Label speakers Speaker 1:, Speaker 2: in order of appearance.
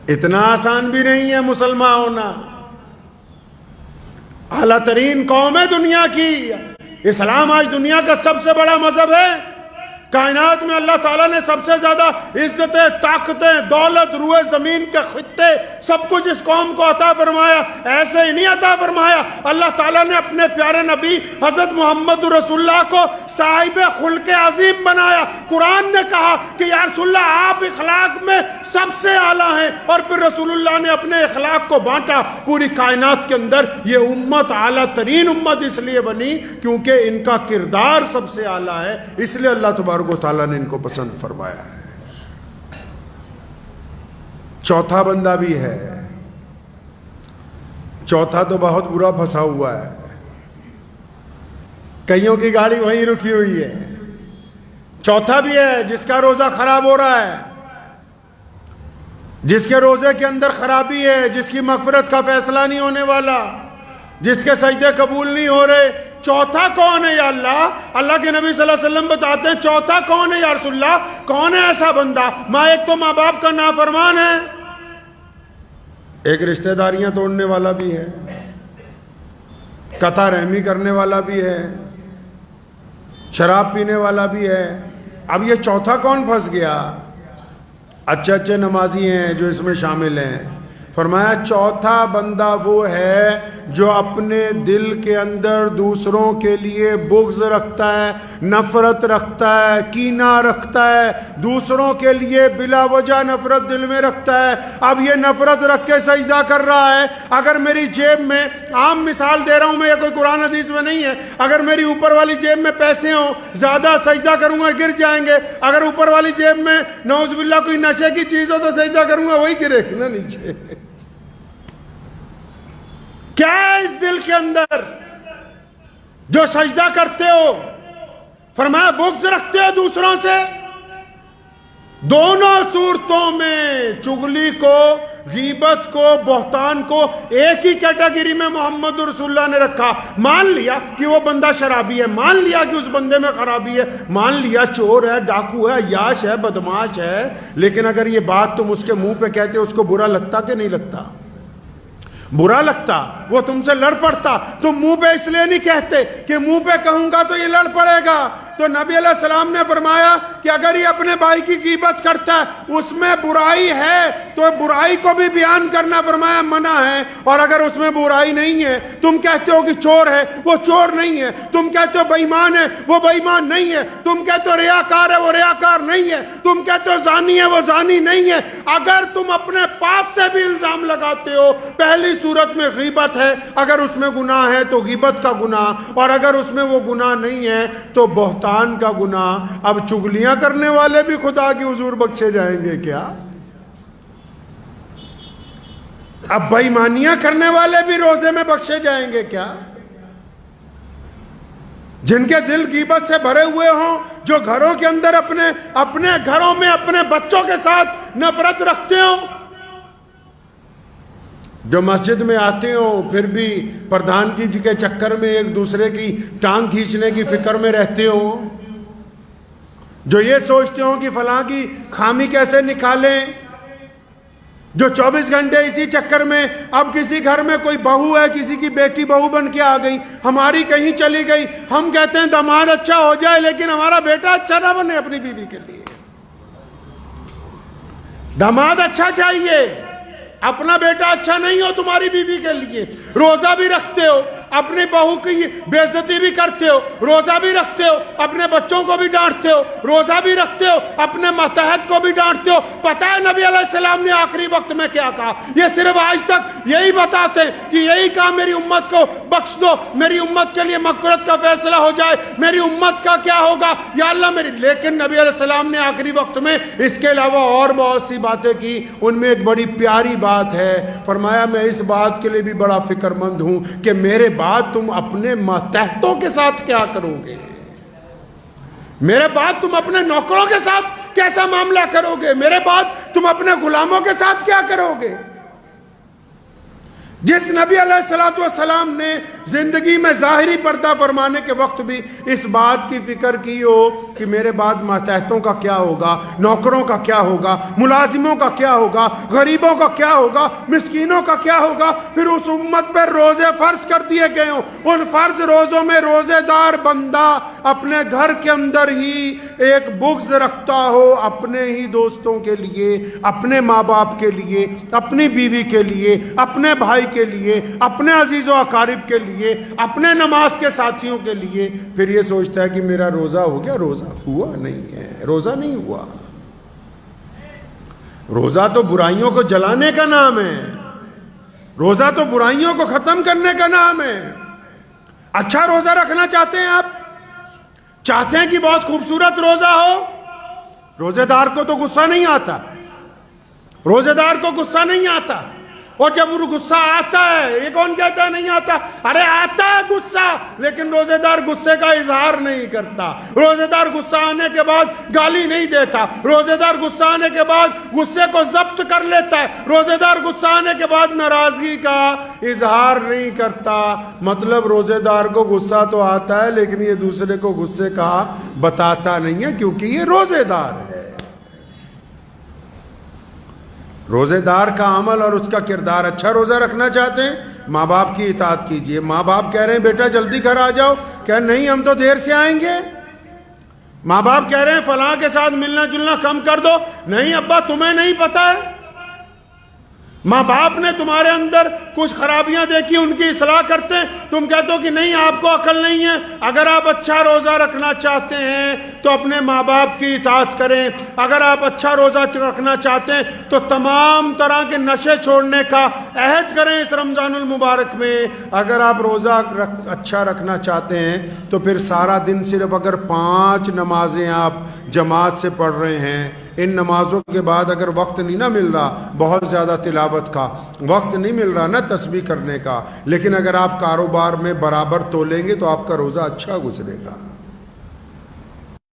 Speaker 1: اتنا آسان بھی نہیں ہے مسلمان ہونا. اعلیٰ ترین قوم ہے دنیا کی. اسلام آج دنیا کا سب سے بڑا مذہب ہے. کائنات میں اللہ تعالیٰ نے سب سے زیادہ عزتیں، طاقتیں، دولت، روئے زمین کے خطے، سب کچھ اس قوم کو عطا فرمایا. ایسے ہی نہیں عطا فرمایا، اللہ تعالیٰ نے اپنے پیارے نبی حضرت محمد رسول اللہ کو صاحب خلق عظیم بنایا. قرآن نے کہا کہ یا رسول اللہ آپ اخلاق میں سب سے اعلیٰ ہیں، اور پھر رسول اللہ نے اپنے اخلاق کو بانٹا پوری کائنات کے اندر. یہ امت اعلیٰ ترین امت اس لیے بنی کیونکہ ان کا کردار سب سے اعلیٰ ہے، اس لیے اللہ تبارک و تعالیٰ نے ان کو پسند فرمایا ہے. چوتھا بندہ بھی ہے. چوتھا تو بہت برا پھنسا ہوا ہے. کئیوں کی گاڑی وہیں رکی ہوئی ہے. چوتھا بھی ہے جس کا روزہ خراب ہو رہا ہے، جس کے روزے کے اندر خرابی ہے، جس کی مغفرت کا فیصلہ نہیں ہونے والا، جس کے سجدے قبول نہیں ہو رہے. چوتھا کون ہے یا اللہ؟ اللہ کے نبی صلی اللہ علیہ وسلم بتاتے ہیں چوتھا کون ہے یا رسول اللہ؟ کون ہے ایسا بندہ؟ ایک تو ماں باپ کا نافرمان ہے، ایک رشتہ داریاں توڑنے والا بھی ہے، قطع رحمی کرنے والا بھی ہے، شراب پینے والا بھی ہے. اب یہ چوتھا کون پھنس گیا؟ اچھے نمازی ہیں جو اس میں شامل ہیں. فرمایا چوتھا بندہ وہ ہے جو اپنے دل کے اندر دوسروں کے لیے بغض رکھتا ہے، نفرت رکھتا ہے، کینہ رکھتا ہے، دوسروں کے لیے بلا وجہ نفرت دل میں رکھتا ہے. اب یہ نفرت رکھ کے سجدہ کر رہا ہے. اگر میری جیب میں، عام مثال دے رہا ہوں میں، یہ کوئی قرآن حدیث میں نہیں ہے، اگر میری اوپر والی جیب میں پیسے ہوں، زیادہ سجدہ کروں گا گر جائیں گے. اگر اوپر والی جیب میں نعوذ باللہ کوئی نشے کی چیز ہو تو سجدہ کروں گا وہی گرے نا نیچے. کیا ہے اس دل کے اندر جو سجدہ کرتے ہو؟ فرمایا بغض رکھتے ہو دوسروں سے. دونوں صورتوں میں، چغلی کو، غیبت کو، بہتان کو ایک ہی کیٹیگری میں محمد رسول اللہ نے رکھا. مان لیا کہ وہ بندہ شرابی ہے، مان لیا کہ اس بندے میں خرابی ہے، مان لیا چور ہے، ڈاکو ہے، عیاش ہے، بدماش ہے، لیکن اگر یہ بات تم اس کے منہ پہ کہتے اس کو برا لگتا کہ نہیں لگتا؟ برا لگتا. وہ تم سے لڑ پڑتا. تم منہ پہ اس لیے نہیں کہتے کہ منہ پہ کہوں گا تو یہ لڑ پڑے گا. تو نبی علیہ السلام نے فرمایا کہ اگر یہ اپنے بھائی کی غیبت کرتا ہے، اس میں برائی ہے تو برائی کو بھی بیان کرنا فرمایا منع ہے. اور اگر اس میں برائی نہیں ہے، تم کہتے ہو کہ چور ہے، وہ چور نہیں ہے. تم کہتے ہو بے ایمان ہے، وہ بے ایمان نہیں ہے. تم کہتے ہو ریاکار ہے، وہ ریاکار نہیں ہے. تم کہتے ہو زانی ہے، وہ زانی نہیں ہے. اگر تم اپنے پاس سے بھی الزام لگاتے ہو، پہلی صورت میں غیبت ہے، اگر اس میں گناہ ہے تو غیبت کا گناہ، اور اگر اس میں وہ گناہ نہیں ہے تو بہتان کا گناہ. اب چغلیاں کرنے والے بھی خدا کی حضور بخشے جائیں گے کیا؟ اب بے ایمانیاں کرنے والے بھی روزے میں بخشے جائیں گے کیا؟ جن کے دل غیبت سے بھرے ہوئے ہوں، جو گھروں کے اندر اپنے گھروں میں اپنے بچوں کے ساتھ نفرت رکھتے ہوں، جو مسجد میں آتے ہوں پھر بھی پردھان جی کے چکر میں ایک دوسرے کی ٹانگ کھینچنے کی فکر میں رہتے ہوں، جو یہ سوچتے ہوں کہ فلاں کی خامی کیسے نکالیں، جو 24 گھنٹے اسی چکر میں، اب کسی گھر میں کوئی بہو ہے، کسی کی بیٹی بہو بن کے آ گئی، ہماری کہیں چلی گئی، ہم کہتے ہیں داماد اچھا ہو جائے لیکن ہمارا بیٹا اچھا نہ بنے اپنی بیوی کے لیے. داماد اچھا چاہیے، اپنا بیٹا اچھا نہیں ہو تمہاری بیوی کے لیے. روزہ بھی رکھتے ہو، اپنی بہو کی بے عزتی بھی کرتے ہو، روزہ بھی رکھتے ہو، اپنے بچوں کو بھی ڈانٹتے ہو، روزہ بھی رکھتے ہو، اپنے ماتحت کو بھی ڈانٹتے ہو. پتہ ہے نبی علیہ السلام نے آخری وقت میں کیا کہا؟ یہ صرف آج تک یہی بتاتے کہ یہی کہا میری امت کو بخش دو، میری امت کے لیے مغفرت کا فیصلہ ہو جائے، میری امت کا کیا ہوگا یا اللہ میری. لیکن نبی علیہ السلام نے آخری وقت میں اس کے علاوہ اور بہت سی باتیں کی. ان میں ایک بڑی پیاری بات ہے. فرمایا میں اس بات کے لیے بھی بڑا فکر مند ہوں کہ میرے بعد تم اپنے ماتحتوں کے ساتھ کیا کرو گے، میرے بعد تم اپنے نوکروں کے ساتھ کیسا معاملہ کرو گے، میرے بعد تم اپنے غلاموں کے ساتھ کیا کرو گے. جس نبی علیہ السلام نے زندگی میں ظاہری پردہ فرمانے کے وقت بھی اس بات کی فکر کی ہو کہ میرے بعد ماتحتوں کا کیا ہوگا، نوکروں کا کیا ہوگا، ملازموں کا کیا ہوگا، غریبوں کا کیا ہوگا، مسکینوں کا کیا ہوگا، پھر اس امت پر روزے فرض کر دیے گئے ہوں، ان فرض روزوں میں روزے دار بندہ اپنے گھر کے اندر ہی ایک بغض رکھتا ہو اپنے ہی دوستوں کے لیے، اپنے ماں باپ کے لیے، اپنی بیوی کے لیے، اپنے بھائی کے لیے، اپنے عزیز و اقارب کے لیے، اپنے نماز کے ساتھیوں کے لیے، پھر یہ سوچتا ہے کہ میرا روزہ ہو گیا۔ روزہ ہوا نہیں ہے، روزہ نہیں ہوا۔ روزہ تو برائیوں کو جلانے کا نام ہے، روزہ تو برائیوں کو ختم کرنے کا نام ہے۔ اچھا روزہ رکھنا چاہتے ہیں آپ، چاہتے ہیں کہ بہت خوبصورت روزہ ہو، روزے دار کو تو غصہ نہیں آتا، روزے دار کو غصہ نہیں آتا، اور جب وہ غصہ آتا ہے، یہ کون کہتا ہے نہیں آتا؟ ارے آتا ہے غصہ، لیکن روزے دار غصے کا اظہار نہیں کرتا، روزے دار غصہ آنے کے بعد گالی نہیں دیتا، روزے دار غصہ آنے کے بعد غصے کو ضبط کر لیتا ہے، روزے دار غصہ آنے کے بعد ناراضگی کا اظہار نہیں کرتا۔ مطلب روزے دار کو غصہ تو آتا ہے لیکن یہ دوسرے کو غصے کا بتاتا نہیں ہے، کیونکہ یہ روزے دار ہے۔ روزے دار کا عمل اور اس کا کردار اچھا، روزہ رکھنا چاہتے ہیں ماں باپ کی اطاعت کیجئے۔ ماں باپ کہہ رہے ہیں بیٹا جلدی گھر آ جاؤ، کہ نہیں ہم تو دیر سے آئیں گے۔ ماں باپ کہہ رہے ہیں فلاں کے ساتھ ملنا جلنا کم کر دو، نہیں ابا تمہیں نہیں پتہ ہے۔ ماں باپ نے تمہارے اندر کچھ خرابیاں دیکھی، ان کی اصلاح کرتے ہیں، تم کہتے ہو کہ نہیں آپ کو عقل نہیں ہے۔ اگر آپ اچھا روزہ رکھنا چاہتے ہیں تو اپنے ماں باپ کی اطاعت کریں، اگر آپ اچھا روزہ رکھنا چاہتے ہیں تو تمام طرح کے نشے چھوڑنے کا عہد کریں اس رمضان المبارک میں۔ اگر آپ روزہ اچھا رکھنا چاہتے ہیں تو پھر سارا دن صرف اگر 5 نمازیں آپ جماعت سے پڑھ رہے ہیں، ان نمازوں کے بعد اگر وقت نہیں نہ مل رہا بہت زیادہ تلاوت کا، وقت نہیں مل رہا نا تسبیح کرنے کا، لیکن اگر آپ کاروبار میں برابر تولیں گے تو آپ کا روزہ اچھا گزرے گا۔